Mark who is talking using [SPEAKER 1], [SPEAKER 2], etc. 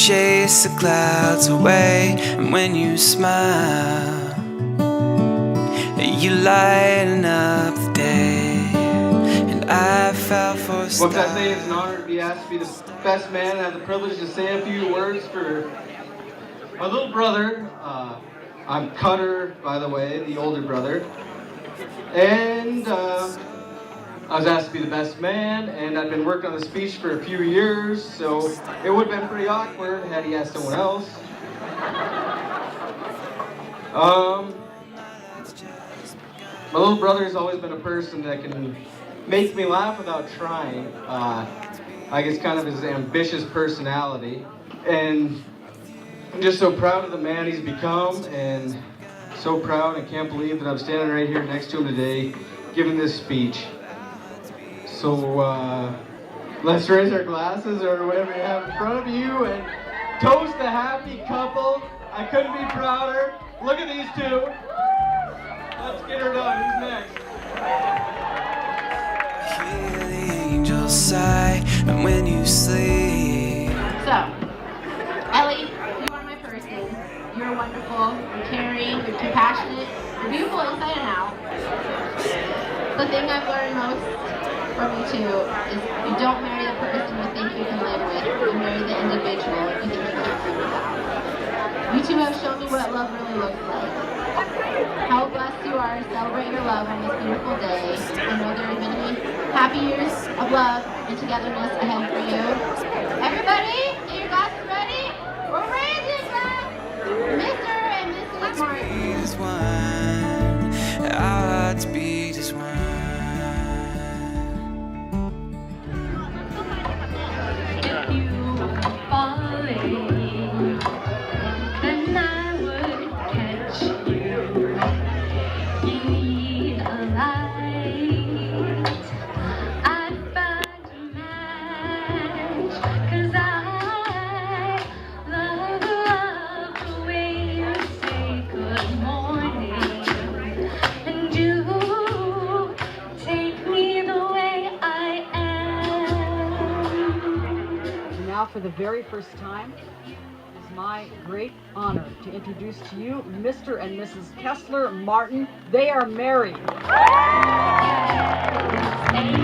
[SPEAKER 1] chase the clouds away, and when you smile, you lighten up the day. And I fell for a star.
[SPEAKER 2] What can I say? It's an honor to be asked to be the best man and have the privilege to say a few words for my little brother. I'm Cutter, by the way, the older brother. And I was asked to be the best man, and I'd been working on the speech for a few years, so it would have been pretty awkward had he asked someone else. My little brother's always been a person that can make me laugh without trying. I guess kind of his ambitious personality. And I'm just so proud of the man he's become, and so proud and can't believe that I'm standing right here next to him today giving this speech. So let's raise our glasses or whatever you have in front of you and toast a happy couple. I couldn't be prouder. Look at these two. Let's get her done. Who's next?
[SPEAKER 1] Hear the angels sigh, and when you sleep.
[SPEAKER 3] So, Elli, you are my person. You're wonderful, you're caring, you're compassionate, you're beautiful inside and out. The thing I've learned most from you two is you don't marry the person you think you can live with, you marry the individual you think you can live without. You two have shown me what love really looks like. How blessed you are to celebrate your love on this beautiful day. I know there are many happy years of love and togetherness ahead for you. Everybody, get your glasses ready? We're raising them! Mr. and Mrs. Martin.
[SPEAKER 1] As one, our hearts beat as one.
[SPEAKER 4] If you were falling, then I would catch you. You need a light. I'd find a match, 'cause I love the way you say good morning, and you take me the way I am.
[SPEAKER 5] Now, for the very first time, it is my great honor to introduce to you Mr. and Mrs. Kessler Martin. They are married.
[SPEAKER 4] Stay